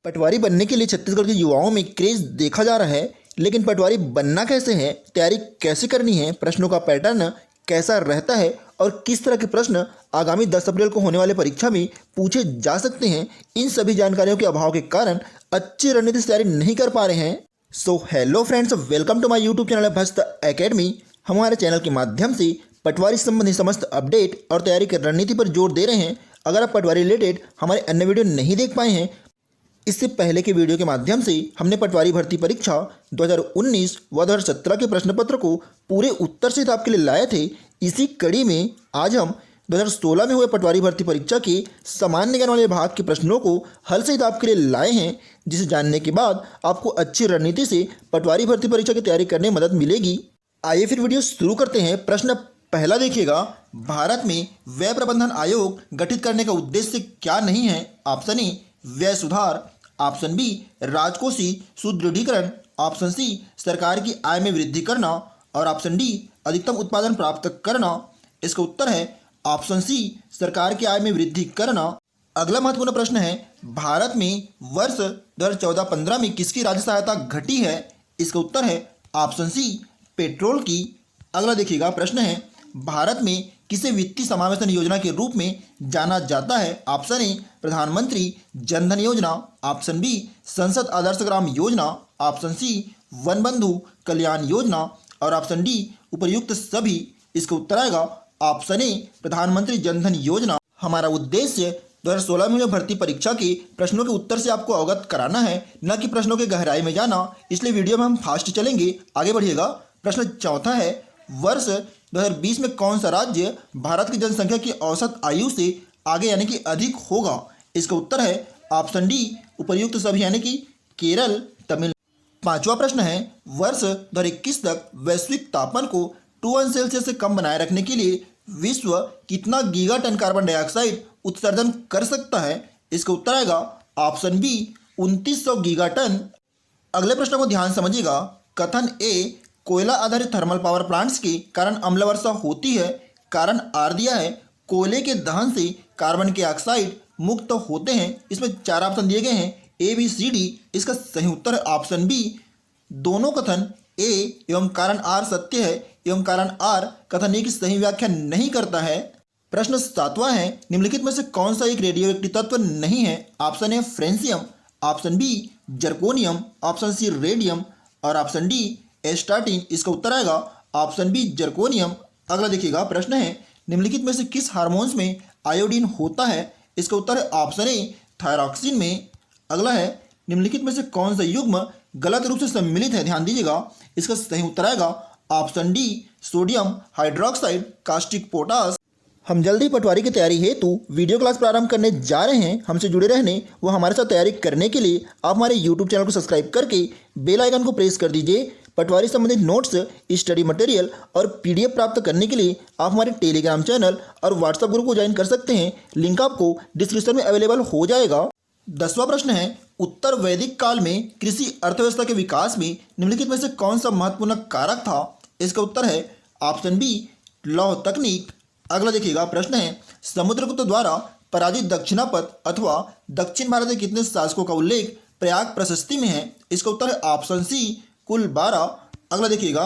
पटवारी बनने के लिए छत्तीसगढ़ के युवाओं में क्रेज देखा जा रहा है, लेकिन पटवारी बनना कैसे है, तैयारी कैसे करनी है, प्रश्नों का पैटर्न कैसा रहता है और किस तरह के प्रश्न आगामी 10 अप्रैल को होने वाले परीक्षा में पूछे जा सकते हैं, इन सभी जानकारियों के अभाव के कारण अच्छी रणनीति से तैयारी नहीं कर पा रहे हैं। So hello friends, welcome to my YouTube channel भस्त एकेडमी। हमारे चैनल के माध्यम से पटवारी संबंधी समस्त अपडेट और तैयारी की रणनीति पर जोर दे रहे हैं। अगर आप पटवारी रिलेटेड हमारे अन्य वीडियो नहीं देख पाए हैं, इससे पहले के वीडियो के माध्यम से हमने पटवारी भर्ती परीक्षा 2019 व 2017 के प्रश्न पत्र को पूरे उत्तर सहित आपके लिए लाए थे। इसी कड़ी में आज हम 2016 में हुए पटवारी भर्ती परीक्षा के सामान्य ज्ञान वाले भाग के प्रश्नों को हल सहित आपके लिए लाए हैं, जिसे जानने के बाद आपको अच्छी रणनीति से पटवारी भर्ती परीक्षा की तैयारी करने में मदद मिलेगी। आइए फिर वीडियो शुरू करते हैं। प्रश्न पहला देखिएगा, भारत में व्यय प्रबंधन आयोग गठित करने का उद्देश्य क्या नहीं है? ऑप्शन ए व्यय सुधार, ऑप्शन बी राजकोषीय सुदृढ़ीकरण, ऑप्शन सी सरकार की आय में वृद्धि करना और ऑप्शन डी अधिकतम उत्पादन प्राप्त करना। इसका उत्तर है ऑप्शन सी सरकार की आय में वृद्धि करना। अगला महत्वपूर्ण प्रश्न है, भारत में वर्ष 2014-15 में किसकी राज्य सहायता घटी है? इसका उत्तर है ऑप्शन सी पेट्रोल की। अगला देखिएगा, प्रश्न है, भारत में किसे वित्तीय समावेशन योजना के रूप में जाना जाता है? ऑप्शन ए प्रधानमंत्री जन धन योजना, ऑप्शन बी संसद Adarsh Gram Yojana, option C one बंधु कल्याण योजना और ऑप्शन डी उपर्युक्त सभी। इसका उत्तर आएगा ऑप्शन ए प्रधानमंत्री जन धन योजना। हमारा उद्देश्य 2016 में भर्ती परीक्षा के प्रश्नों के उत्तर से आपको अवगत कराना है, न कि प्रश्नों के गहराई में जाना। इसलिए वीडियो में हम फास्ट चलेंगे, आगे बढ़िएगा। प्रश्न चौथा है, वर्ष 2020 में कौन सा राज्य भारत की जनसंख्या की औसत आयु से आगे यानी कि अधिक होगा? इसका उत्तर है ऑप्शन डी उपर्युक्त सभी यानी कि केरल, तमिलनाडु। पांचवा प्रश्न है, वर्ष 2021 तक वैश्विक तापमान को 2 सेल्सियस से कम बनाए रखने के लिए विश्व कितना गीगा टन कार्बन डाइऑक्साइड उत्सर्जन कर सकता है? इसका उत्तर आएगा ऑप्शन बी 2900 गीगा टन। अगले प्रश्न को ध्यान समझिएगा। कथन ए, कोयला आधारित थर्मल पावर प्लांट्स के कारण अम्ल वर्षा होती है। कारण आर दिया है, कोयले के दहन से कार्बन के ऑक्साइड मुक्त होते हैं। इसमें 4 ऑप्शन दिए गए हैं, ए बी सी डी। इसका सही उत्तर है ऑप्शन बी। दोनों कथन ए एवं कारण आर सत्य है एवं कारण आर कथन ए की सही व्याख्या नहीं करता है। प्रश्न 7वां है, निम्नलिखित में से कौन सा एक रेडियोएक्टिव तत्व नहीं है? Option A francium, option B zirconium, option C radium और ऑप्शन डी एस्टाटिन। इसका उत्तर आएगा ऑप्शन बी जर्कोनियम। अगला देखिएगा, प्रश्न है, निम्नलिखित में से किस हार्मोन्स में आयोडीन होता है? इसका उत्तर है ऑप्शन ए थायरॉक्सिन में। अगला है, निम्नलिखित में से कौन सा युग्म गलत रूप से सम्मिलित है? ध्यान दीजिएगा, इसका सही उत्तर आएगा option D sodium hydroxide caustic potash. हम जल्दी पटवारी की तैयारी हेतु वीडियो क्लास प्रारंभ करने जा रहे हैं। हमसे जुड़े रहने व हमारे साथ तैयारी करने के लिए आप हमारे यूट्यूब चैनल को सब्सक्राइब करके बेल आइकन को प्रेस कर दीजिए। पटवारी संबंधित नोट्स, स्टडी मटेरियल और पीडीएफ प्राप्त करने के लिए आप हमारे टेलीग्राम चैनल और व्हाट्सएप ग्रुप को ज्वाइन कर सकते हैं। लिंक आपको डिस्क्रिप्शन में अवेलेबल हो जाएगा। 10वां प्रश्न है, उत्तर वैदिक काल में कृषि अर्थव्यवस्था के विकास में निम्नलिखित में से कौन सा महत्वपूर्ण कारक था? इसका उत्तर है ऑप्शन बी लौह तकनीक। अगला देखिएगा, प्रश्न है, समुद्रगुप्त द्वारा पराजित दक्षिणापथ अथवा दक्षिण भारत के कितने शासकों का उल्लेख प्रयाग प्रशस्ति में है? इसका उत्तर है ऑप्शन सी कुल 12। अगला देखिएगा,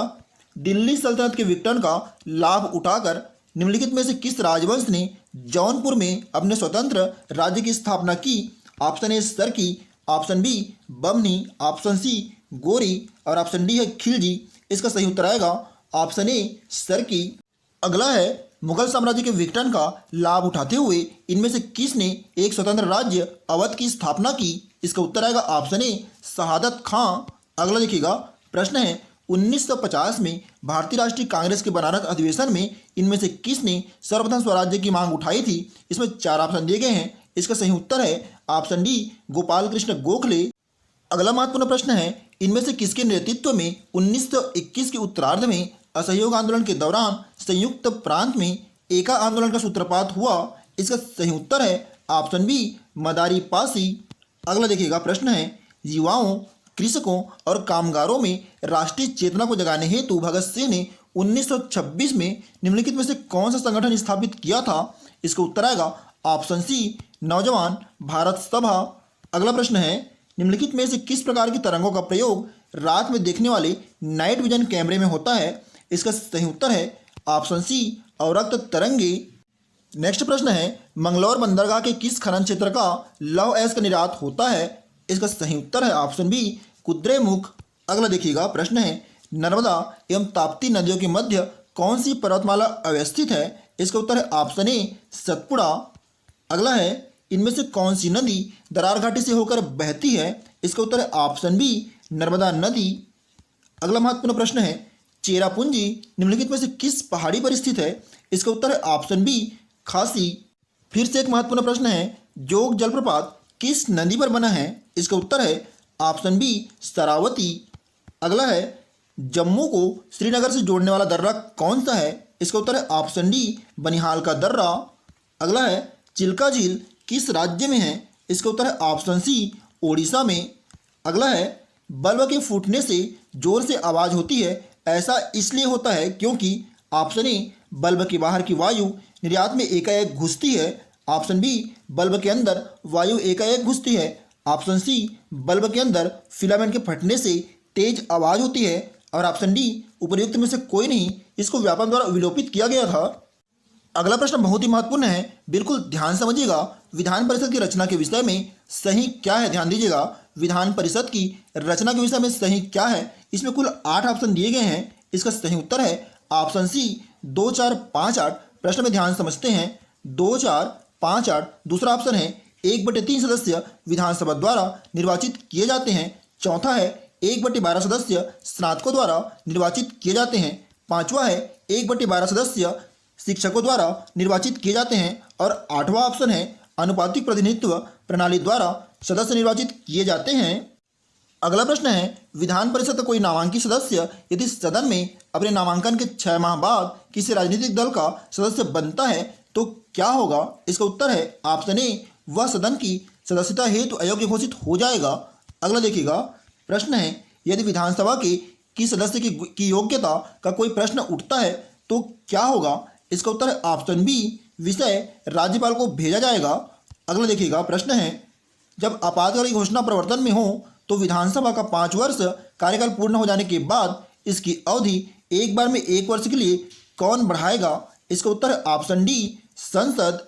दिल्ली सल्तनत के विघटन का लाभ उठाकर निम्नलिखित में से किस राजवंश ने जौनपुर में अपने स्वतंत्र राज्य की स्थापना की? ऑप्शन ए सरकी, ऑप्शन बी बमनी, ऑप्शन सी गोरी और ऑप्शन डी है खिलजी। इसका सही उत्तर आएगा ऑप्शन ए सरकी। अगला है, मुगल साम्राज्य के विघटन का लाभ उठाते हुए इनमें से किसने एक स्वतंत्र राज्य अवध की स्थापना की? इसका उत्तर आएगा ऑप्शन ए शहादत खां। अगला देखिएगा, प्रश्न है, 1950 में भारतीय राष्ट्रीय कांग्रेस के बनारस अधिवेशन में इनमें से किसने सर्वप्रथम स्वराज्य की मांग उठाई थी? इसमें 4 ऑप्शन दिए गए हैं। इसका सही उत्तर है ऑप्शन डी गोपाल कृष्ण गोखले। अगला महत्वपूर्ण प्रश्न है, इनमें से किसके नेतृत्व में 1921 के उत्तरार्ध में असहयोग आंदोलन के दौरान संयुक्त प्रांत में एका आंदोलन का सूत्रपात हुआ? इसका सही उत्तर है ऑप्शन बी मदारी पासी। अगला देखिएगा, प्रश्न है, युवाओं, कृषकों और कामगारों में राष्ट्रीय चेतना को जगाने हेतु भगत सिंह ने 1926 में निम्नलिखित में से कौन सा संगठन स्थापित किया था? इसका उत्तर आएगा ऑप्शन सी नौजवान भारत सभा। अगला प्रश्न है, निम्नलिखित में से किस प्रकार की तरंगों का प्रयोग रात में देखने वाले नाइट विजन कैमरे में होता है? इसका सही उत्तर है ऑप्शन सी अवरक्त तरंगे। नेक्स्ट प्रश्न है मंगलौर बंदरगाह के किस खनन क्षेत्र का लौह अयस्क का निर्यात होता है? इसका सही उत्तर है ऑप्शन बी कुद्रेमुख। अगला देखिएगा प्रश्न है नर्मदा एवं ताप्ती नदियों के मध्य कौन सी पर्वतमाला अवस्थित है? इसका उत्तर है ऑप्शन ए सतपुड़ा। अगला है इनमें से कौन सी नदी दरार घाटी से होकर बहती है? इसका उत्तर है ऑप्शन बी नर्मदा नदी। अगला महत्वपूर्ण प्रश्न है चेरापूंजी निम्नलिखित में से किस पहाड़ी पर स्थित है? इसका उत्तर है ऑप्शन बी खासी। फिर से एक महत्वपूर्ण प्रश्न है जोग जलप्रपात किस नदी पर बना है? इसका उत्तर है ऑप्शन बी शरावती। अगला है जम्मू को श्रीनगर से जोड़ने वाला दर्रा कौन सा है? इसका उत्तर है ऑप्शन डी बनिहाल का दर्रा। अगला है चिल्का झील किस राज्य में है? इसका उत्तर है ऑप्शन सी ओडिशा में। अगला है बल्ब के फूटने से जोर से आवाज़ होती है, ऐसा इसलिए होता है क्योंकि ऑप्शन ए बल्ब के बाहर की वायु निर्यात में एकाएक घुसती है, ऑप्शन बी बल्ब के अंदर वायु एकाएक घुसती है, ऑप्शन सी बल्ब के अंदर फिलामेंट के फटने से तेज आवाज़ होती है और ऑप्शन डी उपर्युक्त में से कोई नहीं, इसको व्यापक द्वारा विलोपित किया गया था। अगला प्रश्न बहुत ही महत्वपूर्ण है, बिल्कुल ध्यान समझिएगा। विधान परिषद की रचना के विषय में सही क्या है? ध्यान दीजिएगा विधान परिषद की रचना के विषय में सही क्या है? इसमें कुल 8 ऑप्शन दिए गए हैं, इसका सही उत्तर है ऑप्शन सी 2 4 5 8। प्रश्न में ध्यान समझते हैं 2 4 5 8। दूसरा ऑप्शन है 1/3 सदस्य विधानसभा द्वारा निर्वाचित किए जाते हैं। चौथा है 1/12 सदस्य स्नातकों द्वारा निर्वाचित किए जाते हैं। पांचवा है 1/12 सदस्य शिक्षकों द्वारा निर्वाचित किए जाते हैं और आठवां ऑप्शन है अनुपातिक प्रतिनिधित्व प्रणाली द्वारा सदस्य निर्वाचित किए जाते हैं। अगला प्रश्न है विधान परिषद का कोई नामांकित सदस्य यदि सदन में अपने नामांकन के 6 माह बाद किसी राजनीतिक दल का सदस्य बनता है तो क्या होगा? इसका उत्तर है ऑप्शन ए वह सदन की सदस्यता हेतु अयोग्य घोषित हो जाएगा। अगला देखिएगा प्रश्न है यदि विधानसभा के किसी सदस्य की योग्यता का कोई प्रश्न उठता है तो क्या होगा? इसका उत्तर है ऑप्शन बी विषय राज्यपाल को भेजा जाएगा। अगला देखिएगा प्रश्न है जब आपातकालीन घोषणा प्रवर्तन में हो तो विधानसभा का 5 वर्ष कार्यकाल पूर्ण हो जाने के बाद इसकी अवधि एक बार में 1 वर्ष के लिए कौन बढ़ाएगा? इसका उत्तर है ऑप्शन डी संसद।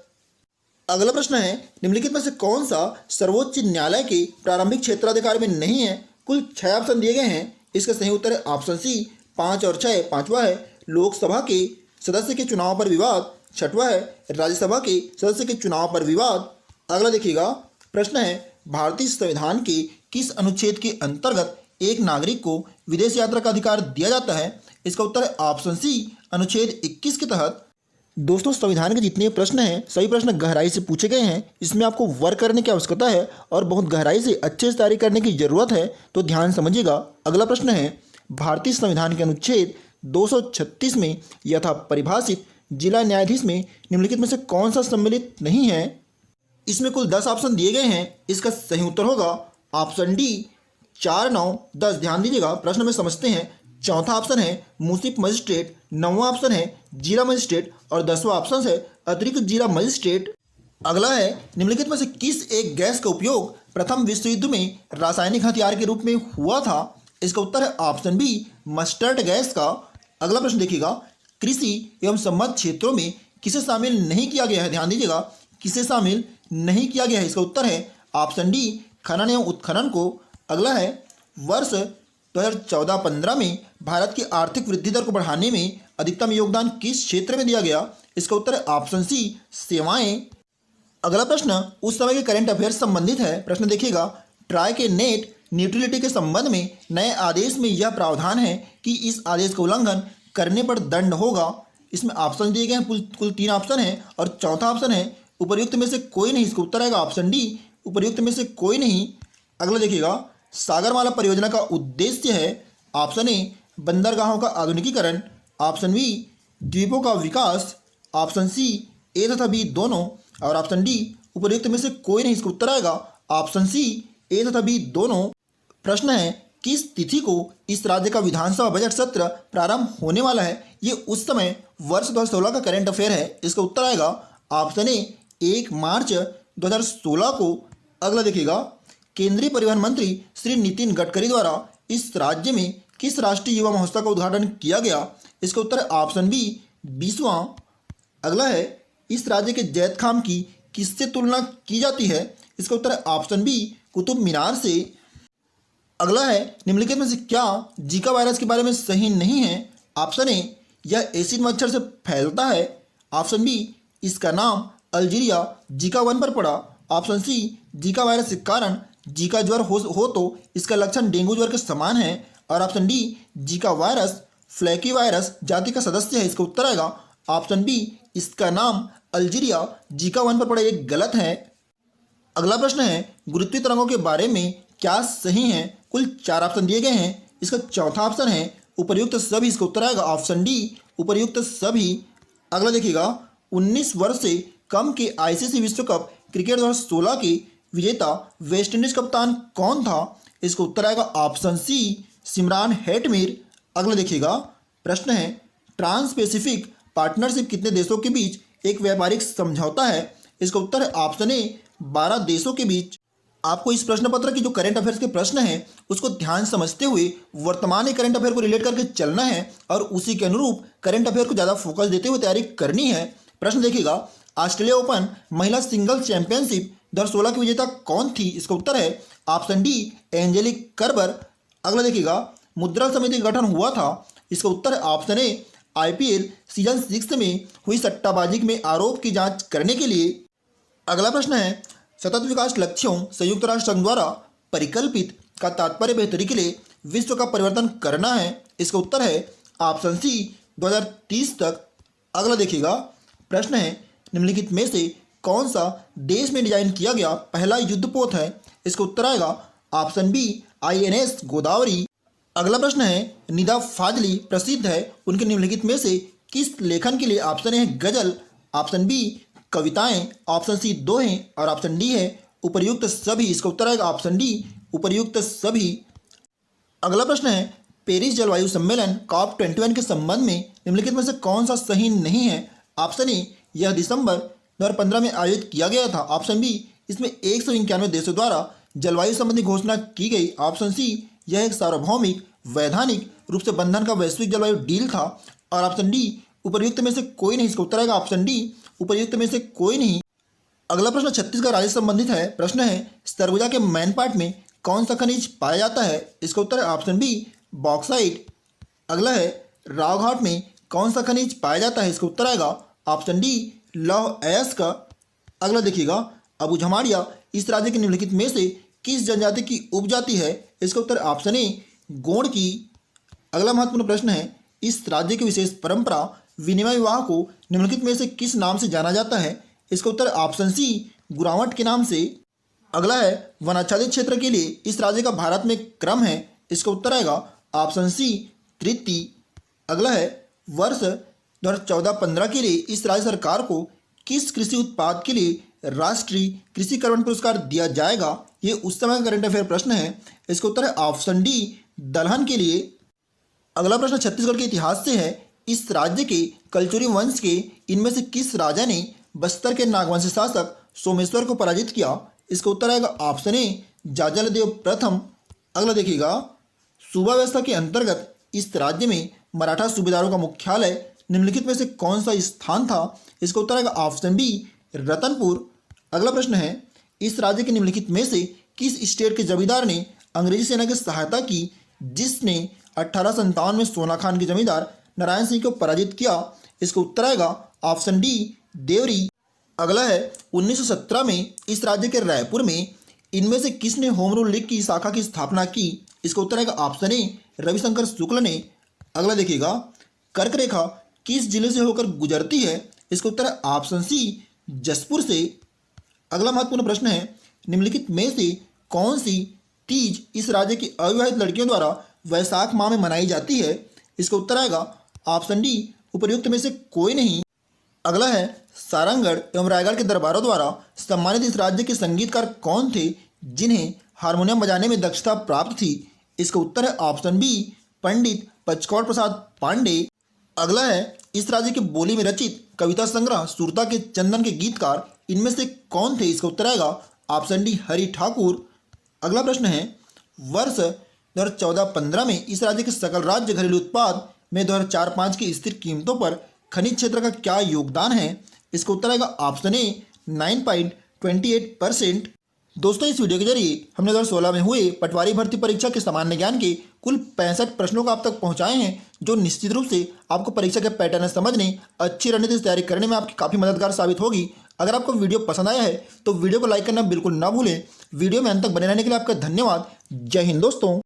अगला प्रश्न है निम्नलिखित में से कौन सा सर्वोच्च न्यायालय के प्रारंभिक क्षेत्राधिकार में नहीं है? कुल 6 ऑप्शन दिए गए हैं, इसका सही उत्तर है ऑप्शन सी 5 और 6। पांचवा है लोकसभा के सदस्य के चुनाव पर विवाद। छठवा है राज्यसभा के सदस्य के चुनाव पर विवाद। अगला देखिएगा प्रश्न है भारतीय संविधान के किस अनुच्छेद के अंतर्गत एक नागरिक को विदेश यात्रा का अधिकार दिया जाता है? इसका उत्तर है ऑप्शन सी अनुच्छेद 21 के तहत। दोस्तों संविधान के जितने प्रश्न हैं सभी प्रश्न गहराई से पूछे गए हैं, इसमें आपको वर्क करने की आवश्यकता है और बहुत गहराई से अच्छे से तैयारी करने की जरूरत है, तो ध्यान समझिएगा। अगला प्रश्न है भारतीय संविधान के अनुच्छेद 236 में यथा परिभाषित जिला न्यायाधीश में निम्नलिखित में से कौन सा सम्मिलित नहीं है? इसमें कुल 10 ऑप्शन दिए गए हैं, इसका सही उत्तर होगा ऑप्शन डी 4 9 10। ध्यान दीजिएगा प्रश्न में समझते हैं। चौथा ऑप्शन है मुंसिफ मजिस्ट्रेट, 9वां ऑप्शन है जिला मजिस्ट्रेट और 10वां ऑप्शन है अतिरिक्त जिला मजिस्ट्रेट। अगला है निम्नलिखित में से किस एक गैस का उपयोग प्रथम विश्व युद्ध में रासायनिक हथियार के रूप में हुआ था? इसका उत्तर है ऑप्शन बी मस्टर्ड गैस का। अगला प्रश्न देखिएगा कृषि एवं संबद्ध क्षेत्रों में किसे शामिल नहीं किया गया है? ध्यान दीजिएगा किसे शामिल नहीं किया गया है? इसका उत्तर है ऑप्शन डी खनन एवं उत्खनन को। अगला है वर्ष 2014-15 में भारत की आर्थिक वृद्धि दर को बढ़ाने में अधिकतम योगदान किस क्षेत्र में दिया गया? इसका उत्तर है ऑप्शन सी सेवाएं। अगला प्रश्न उस समय के करंट अफेयर संबंधित है। प्रश्न देखिएगा ट्राई के नेट न्यूट्रलिटी के संबंध में नए आदेश में यह प्रावधान है कि इस आदेश का उल्लंघन करने पर दंड होगा। इसमें ऑप्शन दिए गए हैं, कुल 3 ऑप्शन है और चौथा ऑप्शन है उपर्युक्त में से कोई नहीं। इसका उत्तर आएगा ऑप्शन डी उपर्युक्त में से कोई नहीं। अगला देखिएगा सागरमाला परियोजना का उद्देश्य है ऑप्शन ए बंदरगाहों का आधुनिकीकरण, ऑप्शन बी द्वीपों का विकास, ऑप्शन सी ए तथा बी दोनों और ऑप्शन डी उपर्युक्त में से कोई नहीं। इसका उत्तर आएगा ऑप्शन सी ए तथा बी दोनों। प्रश्न है किस तिथि को इस राज्य का विधानसभा बजट सत्र प्रारंभ होने वाला है? ये उस समय वर्ष 2016 का करंट अफेयर है। इसका उत्तर आएगा ऑप्शन ए 1 मार्च 2016 को। अगला देखिएगा केंद्रीय परिवहन मंत्री श्री नितिन गडकरी द्वारा इस राज्य में किस राष्ट्रीय युवा महोत्सव का उद्घाटन किया गया? इसका उत्तर है ऑप्शन बी 20वां। अगला है, इस राज्य के जैद खाम की किससे तुलना की जाती है? इसका उत्तर है ऑप्शन बी कुतुब मीनार से। अगला है, निम्नलिखित में से क्या जीका वायरस के बारे में सही नहीं है? ऑप्शन ए, यह एसिड मच्छर से फैलता है। ऑप्शन बी, इसका नाम अल्जीरिया जीका 1 पर पड़ा। ऑप्शन सी, जीका वायरस के कारण जीका ज्वर हो तो इसका लक्षण डेंगू ज्वर के समान है। और option D, Zika virus flaky virus जाति का सदस्य है। इसका उत्तर आएगा ऑप्शन बी, इसका नाम अल्जीरिया जीका 1 पर पड़ा। ये गलत है। अगला प्रश्न है, गुरुत्वीय तरंगों के बारे में क्या सही है? कुल 4 ऑप्शन दिए गए हैं। इसका चौथा ऑप्शन है उपर्युक्त सभी। इसका उत्तर आएगा ऑप्शन डी, उपर्युक्त सभी। अगला देखिएगा, 19 वर्ष से कम के आईसीसी विश्व कप क्रिकेट 2016 के विजेता वेस्ट इंडीज कप्तान कौन था? इसका उत्तर आएगा ऑप्शन सी, सिमरान हेटमेयर। अगला देखिएगा, प्रश्न है, ट्रांस पैसिफिक पार्टनरशिप कितने देशों के बीच एक व्यापारिक समझौता है? इसका उत्तर है ऑप्शन ए, 12 देशों के बीच। आपको इस प्रश्न पत्र की जो करंट अफेयर्स के प्रश्न हैं उसको ध्यान समझते हुए वर्तमान करंट अफेयर को रिलेट करके चलना है और उसी के अनुरूप करंट अफेयर को ज़्यादा फोकस देते हुए तैयारी करनी है। प्रश्न देखिएगा, ऑस्ट्रेलिया ओपन महिला सिंगल्स चैंपियनशिप 2016 की विजेता कौन थी? इसका उत्तर है ऑप्शन डी, एंजेलिक कर्बर। अगला देखिएगा, मुद्रा समिति का गठन हुआ था। इसका उत्तर है ऑप्शन ए, आईपीएल सीजन 6 में हुई सट्टाबाजी में आरोप की जांच करने के लिए। अगला प्रश्न है, सतत विकास लक्ष्यों संयुक्त राष्ट्र संघ द्वारा परिकल्पित का तात्पर्य बेहतरी के लिए विश्व का परिवर्तन करना है। इसका उत्तर है ऑप्शन सी, 2030 तक। अगला देखिएगा, प्रश्न है, निम्नलिखित में से कौन सा देश में डिजाइन किया गया पहला युद्धपोत है? इसका उत्तर आएगा ऑप्शन बी, आईएनएस गोदावरी। अगला प्रश्न है, निदा फाजली प्रसिद्ध है उनके निम्नलिखित में से किस लेखन के लिए? ऑप्शन ए है गजल, ऑप्शन बी कविताएं, ऑप्शन सी दोहें और ऑप्शन डी है उपर्युक्त सभी। इसका उत्तर आएगा ऑप्शन डी, उपर्युक्त सभी। अगला प्रश्न है, पेरिस जलवायु सम्मेलन COP21 के संबंध में निम्नलिखित में से कौन सा सही नहीं है? ऑप्शन ए, यह दिसंबर 2015 में आयोजित किया गया था। ऑप्शन बी, इसमें 191 देशों द्वारा जलवायु संबंधी घोषणा की गई। ऑप्शन सी, यह एक सार्वभौमिक वैधानिक रूप से बंधन का वैश्विक जलवायु डील था। और ऑप्शन डी, उपर्युक्त में से कोई नहीं। इसका उत्तर आएगा ऑप्शन डी, उपर्युक्त में से कोई नहीं। अगला प्रश्न छत्तीसगढ़ राज्य से संबंधित है। प्रश्न है, सरगुजा के मैनपाट में कौन सा खनिज पाया जाता है? इसका उत्तर है ऑप्शन बी, बॉक्साइट। अगला है, रावघाट में कौन सा खनिज पाया जाता है? इसका उत्तर आएगा ऑप्शन डी, लौह अयस्क। अगला देखिएगा, अबूझमाड़िया इस राज्य के निम्नलिखित में से किस जनजाति की उपजाति है? इसका उत्तर ऑप्शन ए, गोंड की। अगला महत्वपूर्ण प्रश्न है, इस राज्य की विशेष परंपरा विनिमय विवाह को निम्नलिखित में से किस नाम से जाना जाता है? इसका उत्तर ऑप्शन सी, गुरावट के नाम से। अगला है, वनाच्छादित क्षेत्र के लिए इस राज्य का भारत में क्रम है। इसका उत्तर आएगा ऑप्शन सी, तृतीय। अगला है, वर्ष 2014-15 के लिए इस राज्य सरकार को किस कृषि उत्पाद के लिए राष्ट्रीय कृषि कर्मण पुरस्कार दिया जाएगा? ये उस समय का करंट अफेयर प्रश्न है। इसका उत्तर है ऑप्शन डी, दलहन के लिए। अगला प्रश्न छत्तीसगढ़ के इतिहास से है। इस राज्य के कलचुरी वंश के इनमें से किस राजा ने बस्तर के नागवंशी शासक सोमेश्वर को पराजित किया? इसका उत्तर आएगा ऑप्शन ए, जाजलदेव प्रथम। अगला देखिएगा, सूबा व्यवस्था के अंतर्गत इस राज्य में मराठा सूबेदारों का मुख्यालय निम्नलिखित में से कौन सा स्थान था? इसका उत्तर आएगा ऑप्शन बी, रतनपुर। अगला प्रश्न है, इस राज्य के निम्नलिखित में से किस स्टेट के जमींदार ने अंग्रेजी सेना की सहायता की जिसने 1857 में सोना खान के जमींदार नारायण सिंह को पराजित किया? इसका उत्तर आएगा ऑप्शन डी, देवरी। अगला है, 1917 में इस राज्य के रायपुर में इनमें से किसने होम रूल लीग की शाखा की स्थापना की? इसका उत्तर आएगा ऑप्शन ए, रविशंकर शुक्ल ने। अगला देखिएगा, कर्क रेखा किस जिले से होकर गुजरती है? इसका उत्तर है ऑप्शन सी, जसपुर से। अगला महत्वपूर्ण प्रश्न है, निम्नलिखित में से कौन सी तीज इस राज्य की अविवाहित लड़कियों द्वारा वैशाख माह में मनाई जाती है? इसका उत्तर आएगा ऑप्शन डी, उपर्युक्त में से कोई नहीं। अगला है, सारंगढ़ एवं रायगढ़ के दरबारों द्वारा सम्मानित इस राज्य के संगीतकार कौन थे जिन्हें हारमोनियम बजाने में दक्षता प्राप्त थी? इसका उत्तर है ऑप्शन बी, पंडित पचकौड़ प्रसाद पांडे। अगला है, इस राज्य के बोली में रचित कविता संग्रह सुरता के चंदन के गीतकार इनमें से कौन थे? इसका उत्तर आएगा ऑप्शन डी, हरि ठाकुर। अगला प्रश्न है, वर्ष 2014-15 में इस राज्य के सकल राज्य घरेलू उत्पाद में 2004-5 की स्थिर कीमतों पर खनिज क्षेत्र का क्या योगदान है? इसका उत्तर आएगा ऑप्शन ए 9.28%। दोस्तों, इस वीडियो के जरिए हमने 2016 में हुए पटवारी भर्ती परीक्षा के सामान्य ज्ञान के कुल 65 प्रश्नों को आप तक पहुंचाए हैं, जो निश्चित रूप से आपको परीक्षा के पैटर्न समझने, अच्छी रणनीति से तैयारी करने में आपकी काफ़ी मददगार साबित होगी। अगर आपको वीडियो पसंद आया है तो वीडियो को लाइक करना बिल्कुल ना भूलें। वीडियो में अंत तक बने रहने के लिए आपका धन्यवाद। जय हिंद दोस्तों।